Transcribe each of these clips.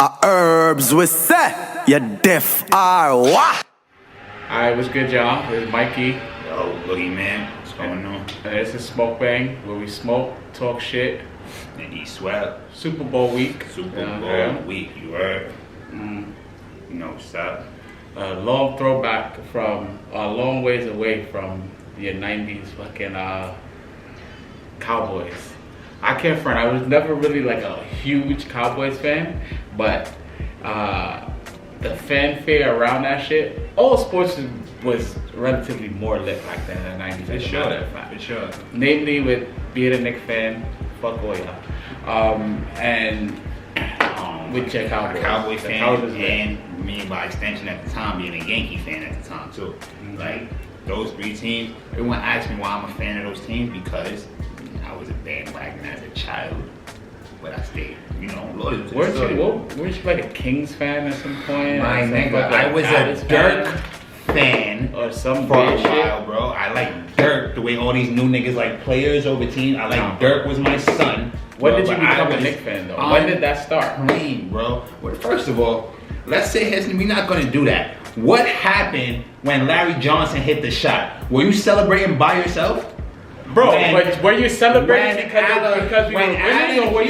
Herbs we say, you deaf or what? Alright, what's good, y'all? This is Mikey. Yo, Boogie Man, what's going on? And this is Mukbang, where we smoke, talk shit. And he sweat. Super Bowl week. Super Bowl week, you heard? You know what's up? A long throwback from a long ways away from the 90s fucking Cowboys. I can't front, I was never really like a huge Cowboys fan, but the fanfare around that shit, all sports was relatively more lit back then in the 90s. For sure. Namely with being a Knicks fan, fuck all y'all. And with your Cowboys. Cowboy fan, and me by extension at the time being a Yankee fan at the time too. Like those three teams, everyone asks me why I'm a fan of those teams because I was a bandwagon as a child, but I stayed, loyal to Weren't you like a Kings fan at some point? My nigga, I was a Dirk fan or some for a while, shit. bro. I like Dirk the way all these new niggas like players over teams. I like Dirk was my son. When did you become a Knicks fan though? When did that start? Bro. Well, first of all, let's say we're not gonna do that. What happened when Larry Johnson hit the shot? Were you celebrating by yourself? Bro, but were you celebrating because we were winning, or were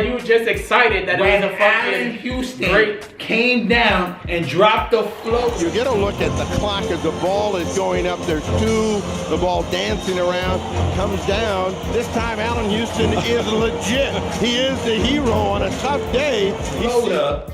you just excited that it was a fucking Houston great came down and dropped the flow? You get a look at the clock as the ball is going up. There's two, the ball dancing around, comes down. This time Allen Houston is legit. He is the hero on a tough day. Float up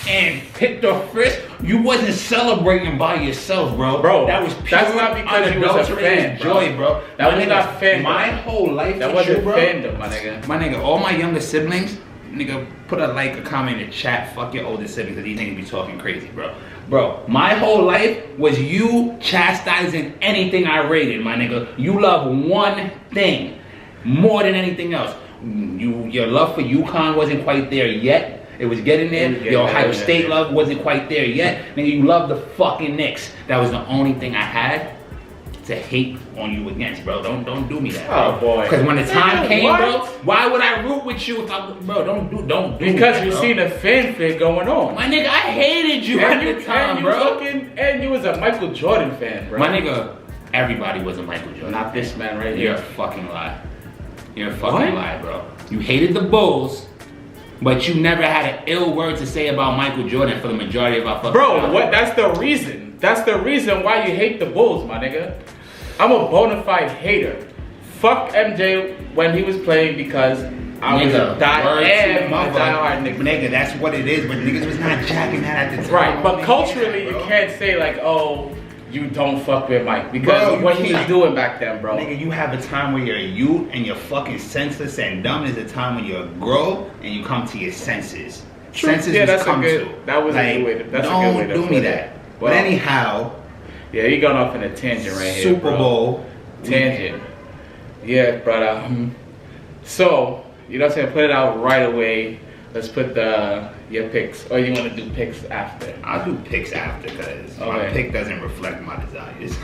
and hit the fist. You wasn't celebrating by yourself, bro. That was pure. That's not because you was a fan, joy, bro. That was not fandom. My whole life, that wasn't fandom, my nigga. My nigga, all my younger siblings, nigga, put a comment in the chat. Fuck your older siblings, 'cause these niggas be talking crazy, bro. Bro, my whole life was you chastising anything I rated, my nigga. You love one thing more than anything else. Your love for UConn wasn't quite there yet. It was getting there. Your Ohio State love wasn't quite there yet. Nigga, you love the fucking Knicks. That was the only thing I had to hate on you against, bro. Don't do me that, bro. Oh boy. Because when the time came, bro, why would I root with you if bro, don't do because me, you seen the fanfare going on. My nigga, I hated you at the time, bro. And you was a Michael Jordan fan, bro. My nigga, everybody was a Michael Jordan. Not this man right You're here. a fucking lie. You're a fucking lie, bro. You hated the Bulls. But you never had an ill word to say about Michael Jordan for the majority of our fucking Bro, what? That's the reason. That's the reason why you hate the Bulls, my nigga. I'm a bona fide hater. Fuck MJ when he was playing because I was a diehard nigga. Nigga, that's what it is. But niggas was not jacking that at the time. Right, but culturally, you can't say like, oh, you don't fuck with Mike because what he was doing back then, bro. Nigga, you have a time where you're a youth and you're fucking senseless and dumb. There's a time when you're grow and you come to your senses. True. Senses yeah, that was a good way to. That's a good way to do me that. But anyhow, yeah, you gone off in a tangent right here, Super Bowl tangent. Yeah, brother. So you know what I'm saying? Put it out right away. Let's put your picks, or you want to do picks after? I'll do picks after because my pick doesn't reflect my desires.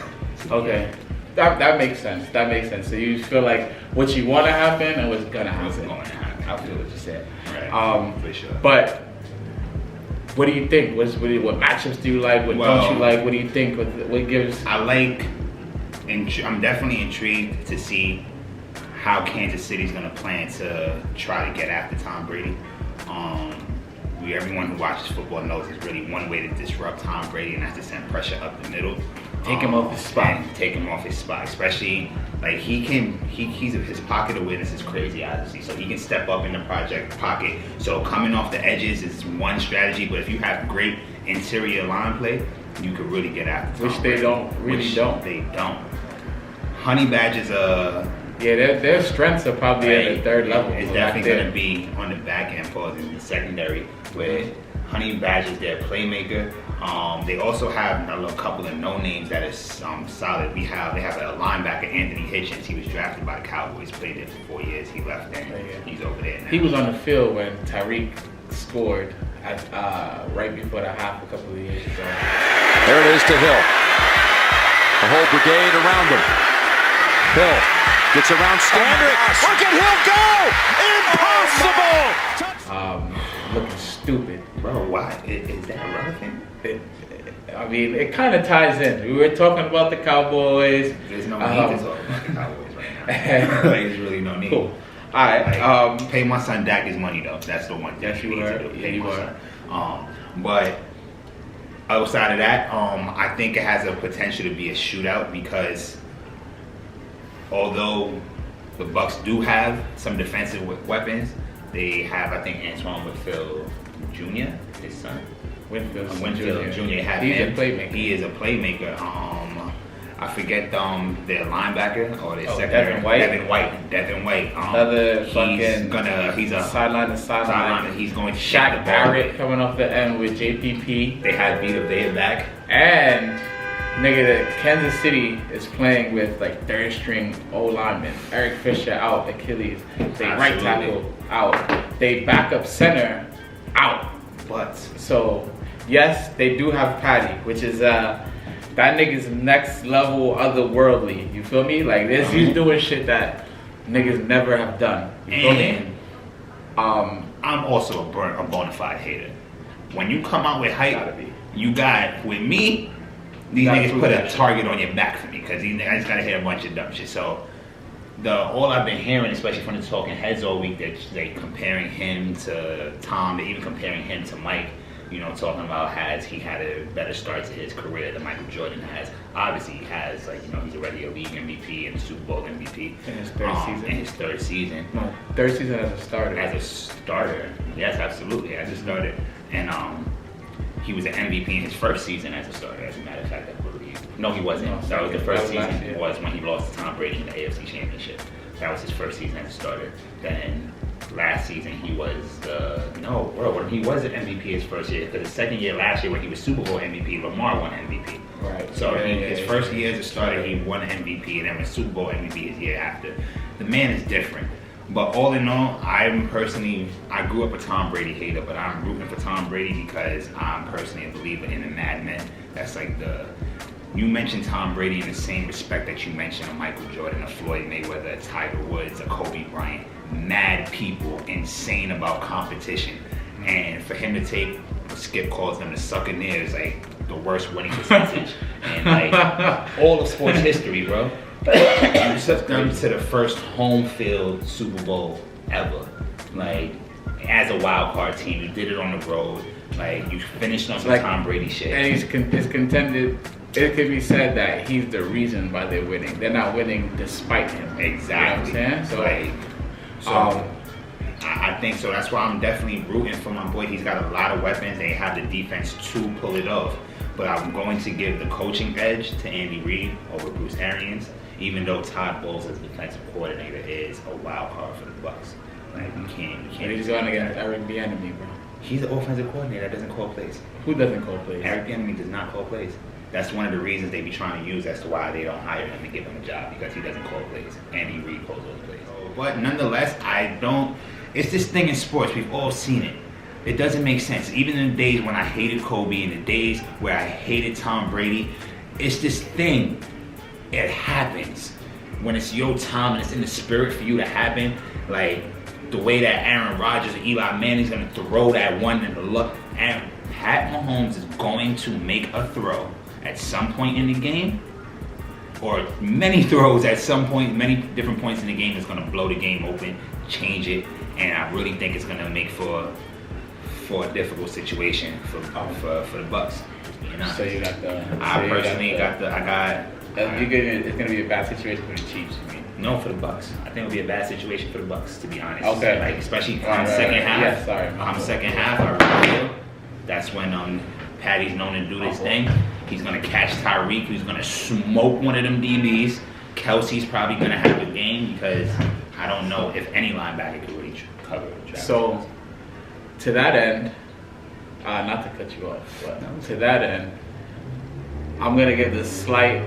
Okay, that makes sense. That makes sense. So you feel like what you want to happen and what's gonna happen. What's going to happen? I feel what you said. Right. For sure. But what do you think? What matchups do you like? What don't you like? What do you think? What gives? I like, and I'm definitely intrigued to see how Kansas City's gonna plan to try to get after Tom Brady. Everyone who watches football knows there's really one way to disrupt Tom Brady, and that's to send pressure up the middle. Take him off his spot. And take him off his spot, especially like his pocket awareness is crazy, obviously. So he can step up in the pocket. So coming off the edges is one strategy, but if you have great interior line play, you could really get after Tom Brady. They don't. They don't. Honey Badger's yeah, their strengths are probably at the third level. It's definitely going to be on the back end, pause in the secondary, where Honey Badger's their playmaker. They also have a couple of no names that is solid. They have a linebacker, Anthony Hitchens. He was drafted by the Cowboys, played there for 4 years. He left there. He's over there now. He was on the field when Tyreek scored right before the half a couple of years ago. There it is to Hill. The whole brigade around him. Hill gets around Standard. Look at Hill go! Impossible! Looking stupid. Bro, why? Is that relevant? I mean, it kind of ties in. We were talking about the Cowboys. There's no need to talk about the Cowboys right now. There's really no need. Cool. All right. Pay my son Dak his money though. That's the one thing Yes, you you need are. to do. Yeah, Pay you my are. son. But outside of that, I think it has a potential to be a shootout because although the Bucks do have some defensive weapons, they have, I think, Antoine Winfield Jr., his son. Winfield Jr. Have He's him. a playmaker. He is a playmaker. I forget their linebacker or their secondary. Devin White. Another fucking he's a sideline to sideline. He's going to Shaq Barrett coming off the end with JPP. They had Vita Vea back. And nigga, the Kansas City is playing with like third string O linemen. Eric Fisher out, Achilles. They right tackle out. They backup center out. But so yes, they do have Patty, which is that nigga's next level otherworldly. You feel me? Like this, he's doing shit that niggas never have done. You feel me? I'm also a bona fide hater. When you come out with hype, you got with me. These niggas put a target on your back for me because these niggas gotta hit a bunch of dumb shit. So all I've been hearing, especially from the talking heads all week, that they comparing him to Tom, they even comparing him to Mike. You know, talking about has he had a better start to his career than Michael Jordan has. Obviously, he has, like, you know, he's already a league MVP and Super Bowl MVP. In his third season. In his third season. No, third season as a starter. As a starter. Yes, absolutely, as a starter. And he was an MVP in his first season as a starter, as a matter of fact, I believe. No, he wasn't. No, that was the first last season year. was when he lost to Tom Brady in the AFC Championship. That was his first season as a starter. Then last season he was he was an MVP his first year, because the second year last year when he was Super Bowl MVP, Lamar won MVP. Right. So his first year as a starter he won MVP, and then was Super Bowl MVP his year after. The man is different. But all in all, I grew up a Tom Brady hater, but I'm rooting for Tom Brady because I'm personally a believer in the madmen. That's like you mentioned Tom Brady in the same respect that you mentioned a Michael Jordan, a Floyd Mayweather, a Tiger Woods, a Kobe Bryant. Mad people, insane about competition. And for him to take, Skip calls them the Succaneers, like the worst winning percentage in like all of sports history, bro. You took them to the first home field Super Bowl ever. Like, as a wild card team, you did it on the road. Like, you finished on some Tom Brady shit. And he's contended. It could be said that he's the reason why they're winning. They're not winning despite him. Exactly. You know what I'm saying? I think so. That's why I'm definitely rooting for my boy. He's got a lot of weapons. They have the defense to pull it off. But I'm going to give the coaching edge to Andy Reid over Bruce Arians, even though Todd Bowles as defensive coordinator is a wild card for the Bucks. Like, you can't. And he's going against Eric Bieniemy, bro. He's an offensive coordinator that doesn't call plays. Who doesn't call plays? Eric Bieniemy does not call plays. That's one of the reasons they be trying to use as to why they don't hire him and give him a job, because he doesn't call plays. Andy Reid calls those plays. But nonetheless, it's this thing in sports, we've all seen it. It doesn't make sense. Even in the days when I hated Kobe, in the days where I hated Tom Brady, it's this thing. It happens. When it's your time and it's in the spirit for you to happen, like the way that Aaron Rodgers and Eli Manning's going to throw that one in the look. And Pat Mahomes is going to make a throw at some point in the game, or many throws at some point, many different points in the game, is going to blow the game open, change it, and I really think it's going to make for a difficult situation for the Bucks. You know? So you got the. It's going to be a bad situation for the Chiefs, you mean? No, for the Bucks. I think it'll be a bad situation for the Bucks, to be honest. Okay. Like, especially come second half. Yeah, sorry. Come second half, I really feel. That's when Patty's known to do this thing. He's gonna catch Tyreek, who's gonna smoke one of them DBs. Kelsey's probably gonna have a game, because I don't know if any linebacker could really cover the So, to that end, not to cut you off, but to that end, I'm gonna give the slight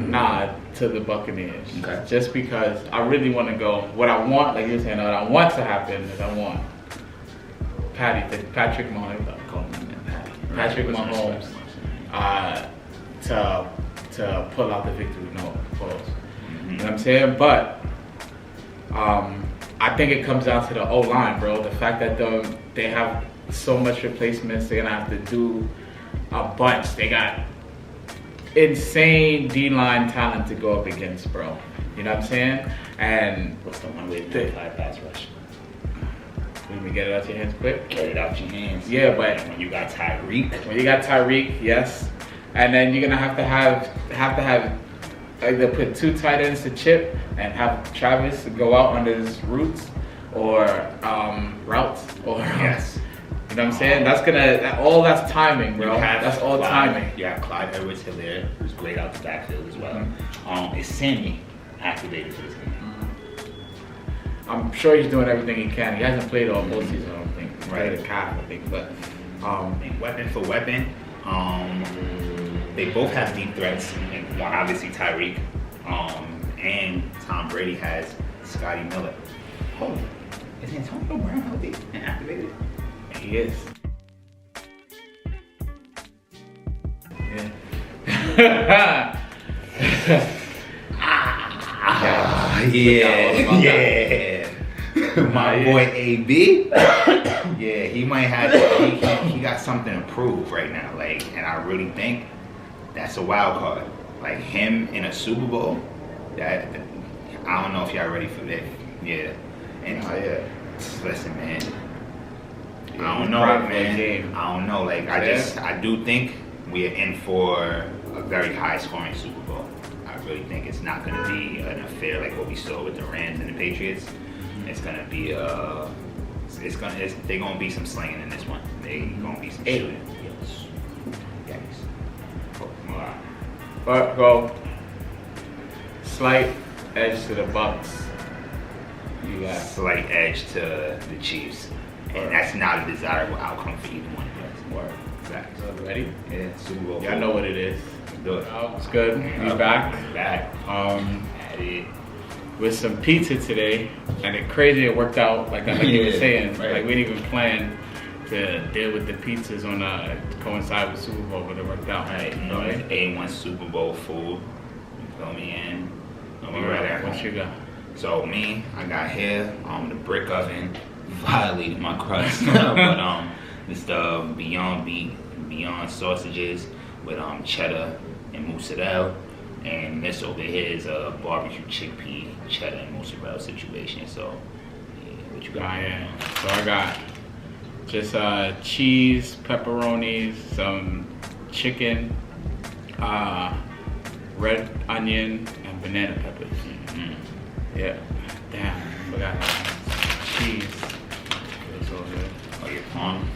nod to the Buccaneers. Okay. Just because I really want to go. What I want, like you're saying, what I want to happen is I want Patrick Mahomes, to pull out the victory. No, pause. You know what I'm saying? But I think it comes down to the O-line, bro. The fact that they have so much replacements. They're gonna have to do a bunch. They got insane D-line talent to go up against, bro. You know what I'm saying? And What's the one way to apply pass rush? let me get it out your hands quick. Get it out your hands. Yeah, but when you got Tyreek, yes, and then you're gonna have to have either put 2 tight ends to chip and have Travis go out on his routes or routes or yes. You know what I'm saying? That's timing, bro. That's all timing. You have Clyde Edwards-Helaire, who's great out the backfield as well. Is Sammy activated for this game? I'm sure he's doing everything he can. He hasn't played all postseason, I don't think. Right, a calf, I think, but weapon for weapon, they both have deep threats. And one, obviously Tyreek, and Tom Brady has Scotty Miller. Oh, is Antonio Brown healthy and activated? He is. Yeah. Yeah. My boy AB. Yeah, he might have. He got something to prove right now. Like, and I really think that's a wild card. Like him in a Super Bowl. That I don't know if y'all ready for that. Yeah. And listen, man. I don't know, man. I don't know. Like I do think we are in for a very high scoring Super Bowl. I really think it's not going to be an affair like what we saw with the Rams and the Patriots. It's going to be they're going to be some slinging in this one. They going to be some shooting. Yes. But go slight edge to the Bucks. You got slight edge to the Chiefs, and that's not a desirable outcome for either one of us. Facts. Ready? Yeah, Super Bowl. Y'all know what it is. Do it. Oh, it's good. We back. At it. With some pizza today, and it's crazy it worked out like you were saying. Right. Like we didn't even plan to deal with the pizzas on to coincide with Super Bowl, but it worked out. Right, you know, it's A1 Super Bowl food. You feel me? And What you got? So me, I got here the brick oven, violated my crust, but it's the Beyond sausages with cheddar and mozzarella, and this over here is a barbecue chickpea cheddar and mozzarella situation. So, yeah, what you got? So I got just cheese, pepperonis, some chicken, red onion, and banana peppers. Yeah. Damn, forgot cheese. It's all good. Oh, your palm.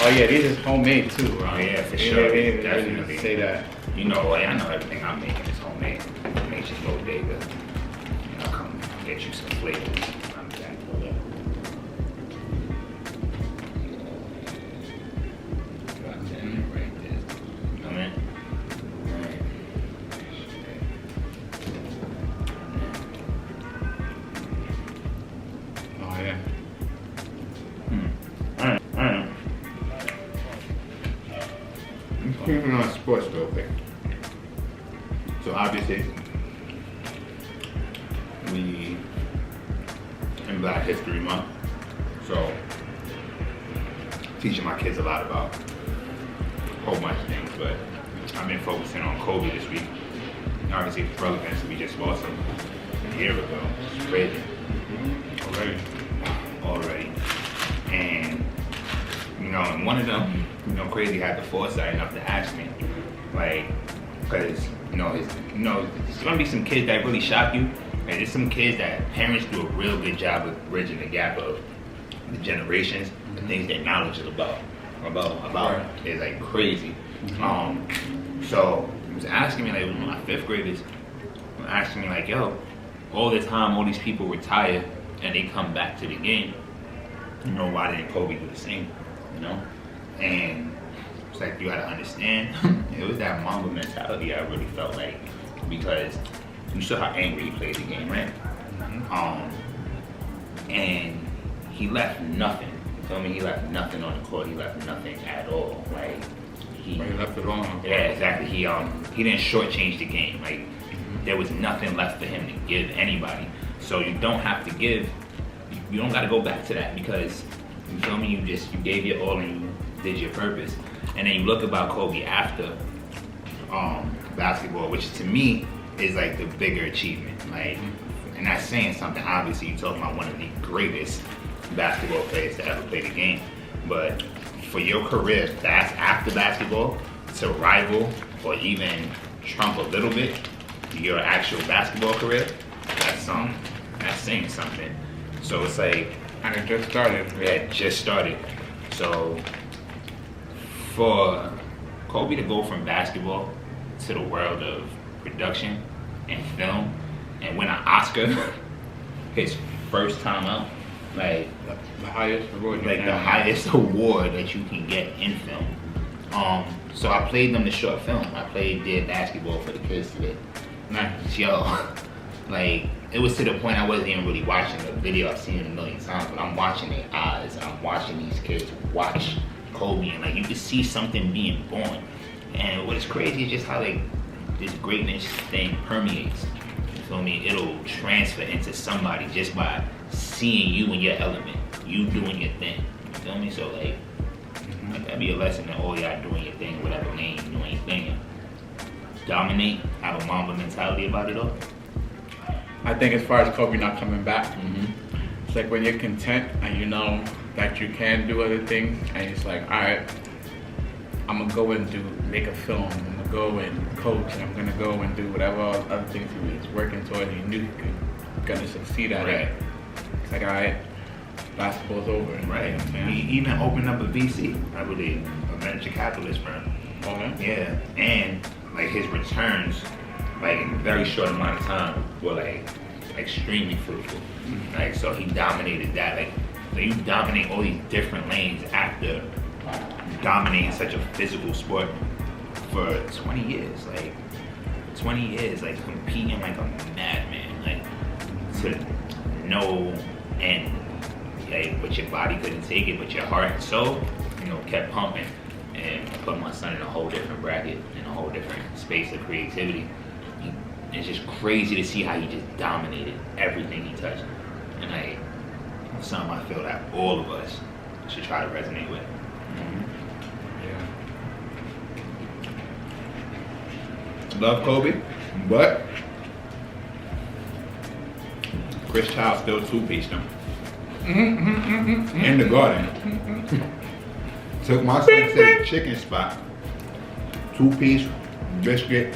Oh yeah, these is homemade too, bro. Oh yeah, for sure. Definitely say that. You know, I know everything I'm making is homemade. Make just Bodega. You know, come get you some flavors. I'm thankful for that. Got that right there. You know what I mean? Oh yeah. Keeping on sports real quick. So obviously, we in Black History Month, so teaching my kids a lot about a whole bunch of things, but I've been focusing on Kobe this week. Obviously, it's relevant, so we just lost him a year ago. It's crazy. Already. And you know, and one of them, you know, crazy had the foresight enough to ask me, like, because there's gonna be some kids that really shock you, and there's some kids that parents do a real good job of bridging the gap of the generations, the things they're knowledgeable about. It's like crazy. So he was asking me, like, one of my fifth graders were asking me, like, yo, all this time, all these people retire and they come back to the game. You know, why didn't Kobe do the same? You know? And it's like, you gotta understand, it was that Mamba mentality I really felt like, because you saw how angry he played the game, right? And he left nothing. You feel me? He left nothing on the court. He left nothing at all. Like, he left it on. Yeah, exactly. He didn't shortchange the game. Like, there was nothing left for him to give anybody. So you don't have to give. You don't got to go back to that because you feel me. You gave your all and you did your purpose. And then you look about Kobe after basketball, which to me is like the bigger achievement. Like, and that's saying something. Obviously, you're talking about one of the greatest basketball players to ever play the game. But for your career, that's after basketball, to rival or even trump a little bit your actual basketball career, that's saying something. So it's like, and it just started. Yeah, it just started. So for Kobe to go from basketball to the world of production and film and win an Oscar his first time out, like the highest award, like the highest award that you can get in film. So I played them the short film. I played their basketball for the kids today. Nice. Yo, like it was to the point I wasn't even really watching the video. I've seen it a million times, but I'm watching their eyes. I'm watching these kids watch Kobe, and like you can see something being born. And what is crazy is just how like this greatness thing permeates. You feel me? It'll transfer into somebody just by seeing you in your element, you doing your thing. You feel me? So like that'd be a lesson that all y'all doing your thing, whatever lane you doing your thing. Dominate, have a Mamba mentality about it all. I think as far as Kobe not coming back, it's like when you're content and you know that you can do other things, and it's like, all right, I'm gonna go and make a film, I'm gonna go and coach, and I'm gonna go and do whatever other things he was working towards. He knew he was gonna succeed at it. It's like, all right, basketball's over. Right. He even opened up a VC, I believe, a venture capitalist firm. Okay. Yeah, and like his returns, like in a very short amount of time, were like extremely fruitful. Like so, he dominated that. Like you dominate all these different lanes after dominating such a physical sport for 20 years. Like 20 years, like competing like a madman, like to no end. Like, but your body couldn't take it, but your heart and soul, kept pumping. And put my son in a whole different bracket, in a whole different space of creativity. It's just crazy to see how he just dominated everything he touched. And like, something I feel that all of us should try to resonate with. Yeah. Love Kobe, but Chris Child still two-piece them. In the garden. Took my son to the chicken spot. Two-piece biscuit.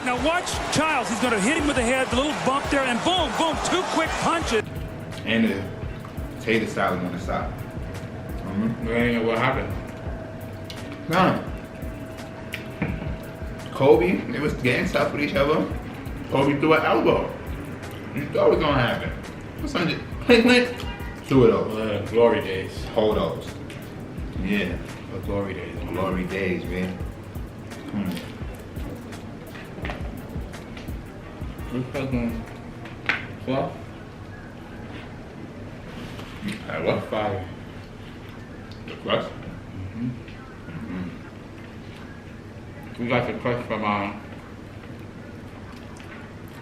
Now watch Childs. He's going to hit him with the head, the little bump there, and boom, boom, 2 quick punches. And the tater salad on the side. What happened? No. Kobe, they was getting tough with each other. Kobe threw an elbow. You thought it was gonna happen. What's on it? Click. Threw it over. Glory days. Hold those. Yeah. The glory days. Glory days, man. Who's cousin? Fluff? At what? Fire. The crust? We got the crust from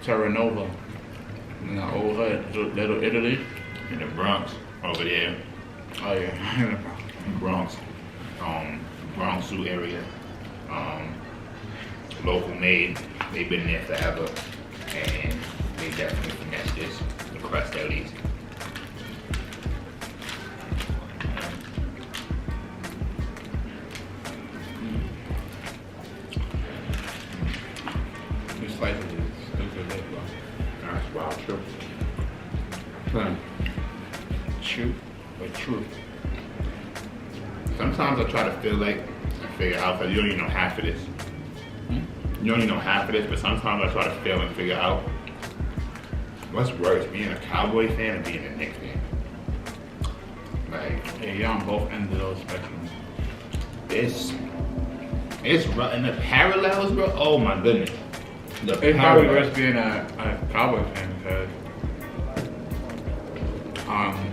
Terranova in the old hood, Little Italy. In the Bronx, over there. Oh yeah. Bronx. Bronx Zoo area. Local made. They've been there forever. And they definitely finessed this. The crust at least. This slice is stupid, bro. That's wild, true. Truth or truth? Sometimes I try to feel like I figure out, because you don't even know half of this. You don't even know half of this, but sometimes I try to feel and figure out what's worse, being a Cowboy fan or being a Knicks fan. Like, Yeah, you're on both ends of those spectrums. it's rough. And the parallels, bro, oh my goodness. It's probably worse being a Cowboy fan because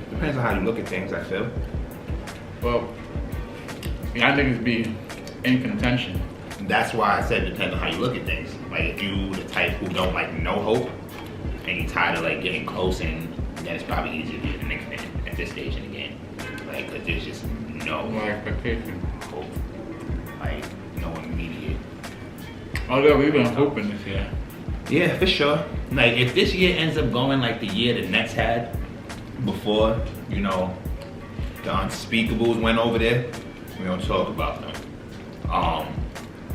depends on how you look at things, I feel. well, y'all niggas be in contention. That's why I said it depends on how you look at things. Like if you the type who don't like no hope, and you're tired of like getting close, and then it's probably easier to be the Knicks fan at this stage in the game. Like, cause there's just no expectation. hope, like no immediate. Although we've been hoping this year. Yeah, for sure. Like, if this year ends up going like the year the Nets had before, you know, the unspeakables went over there, we don't talk about them.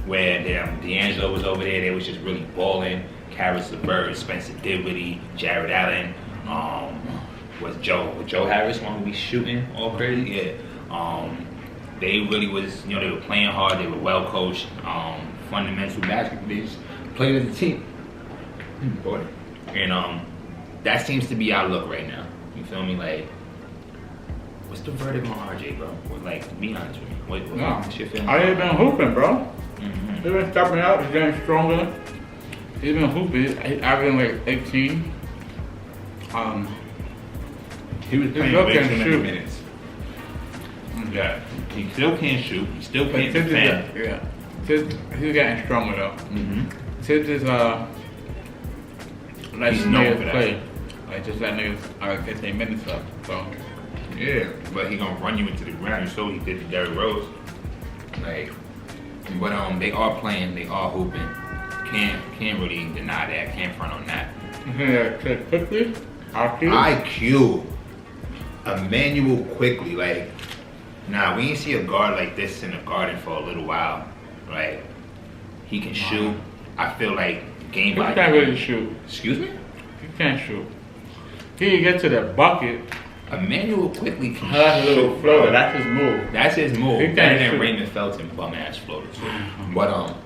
Where D'Angelo was over there, they was just really balling. Caris LeVert, Spencer Dinwiddie, Jared Allen, was Joe Harris one who be shooting all crazy? Yeah. They really was, you know, they were playing hard, they were well coached, fundamental basketball, they just played as a team. And that seems to be our look right now. You feel me? Like, what's the verdict on RJ, bro? Like, be honest with me. What's your feeling? I ain't been hooping, bro. Mm-hmm. He's been stepping out. He's getting stronger. He's been hooping. He's averaging like 18. He was playing way too many minutes. Yeah. He still can't shoot. He still can't defend. Yeah. He's getting stronger though. Mm-hmm. Tibbs is like He's known niggas for that. play. Like just let niggas get their minutes up. So Yeah, but he gonna run you into the ground. So he did to Derrick Rose. Like, but they are playing. They are hooping. Can't really deny that. Can't front on that. yeah, quickly. IQ. Emmanuel quickly, like, nah, we ain't see a guard like this in the Garden for a little while. Like, he can shoot. I feel like game He by can't game. really shoot. Excuse me? He can't shoot. He can get to the bucket. Emmanuel quickly can That's a little shoot, floater. bro. That's his move. That's his move. He Better can't than shoot. Raymond Felton bum ass floater too. But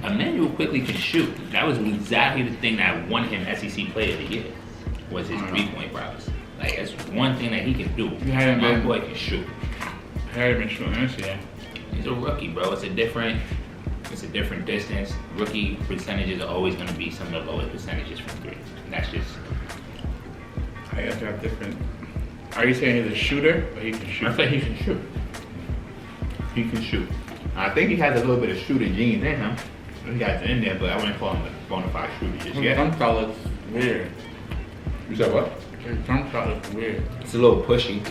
Emmanuel quickly can shoot. That was exactly the thing that won him SEC Player of the Year. Was his 3-point prowess. Like, that's one thing that he can do. hadn't My been- boy can shoot. He hadn't been shooting this year. He's a rookie, bro. It's a different distance. Rookie percentages are always going to be some of the lowest percentages from three. And that's just. I guess that's different. Are you saying he's a shooter or he can shoot? I say he can shoot. He can shoot. I think he has a little bit of shooter genes in him. He got it in there, but I wouldn't call him a bona fide shooter just His yet. jump shot looks weird. You said what? His jump shot looks weird. It's a little pushy.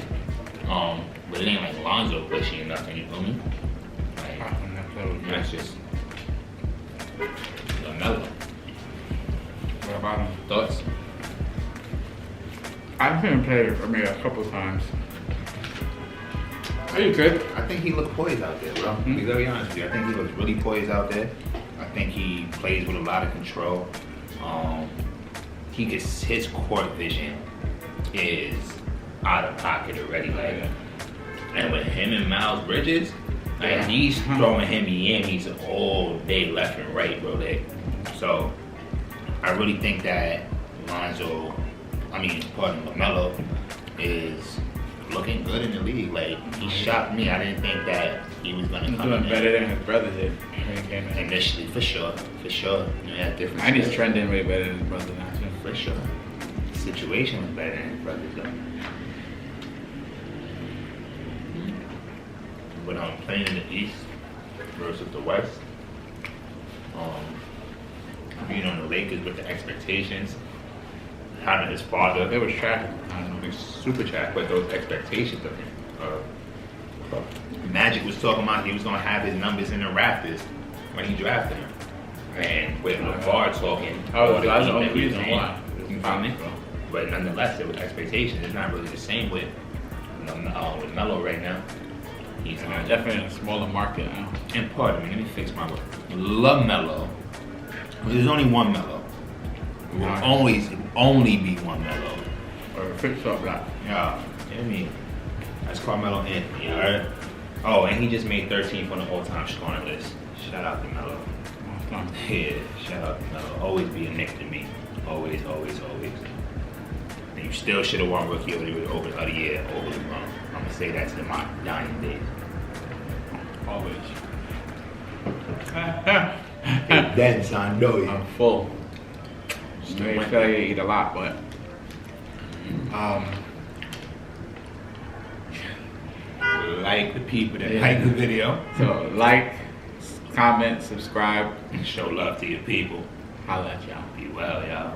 But it ain't like Lonzo pushy or nothing, you feel me? Like, that's just another. What about him? Thoughts? I've seen him play for me a couple times. Are you good? I think he looks poised out there, bro. To be very honest with you, I think he looks really poised out there. I think he plays with a lot of control. His court vision is out of pocket already. Like, and with him and Miles Bridges, like, he's throwing him Miami's all day, left and right, bro. So I really think that LaMelo is looking good in the league. Like, he shocked me. I didn't think that he was gonna He's come doing in better than his brother did when he came in. initially, for sure. Yeah, different. And he's skills. trending way better than his brother now too. For sure. The situation was better than his brother's though. But playing in the East versus the West, being on the Lakers with the expectations, having his father, They was trash. I don't know. was super trash, but those expectations of him. Magic was talking about he was gonna have his numbers in the rafters when he drafted him, and with LeVar talking, all the that's heat the only that he was reason in. why. You feel me? But nonetheless, there was expectations. It's not really the same with Melo right now. He's Definitely in a smaller market now. and pardon me, let me fix my word. Love Melo. There's only one Melo. There will always only be one Melo. Or fix up that. Yeah, I mean, that's Carmelo Anthony, alright? Oh, and he just made 13th on the all-time scoring list. Shout out to Melo. Yeah, shout out to Melo. Always be a Knick to me. Always. And you still should have won Rookie of the Year over the year over LeBron. I'm gonna say that to my dying days. Always. That's I know you. I'm full. Maybe I feel like I eat a lot, but Like the people that like the video. so like, comment, subscribe, Show love to your people. holla at y'all. Be well, y'all.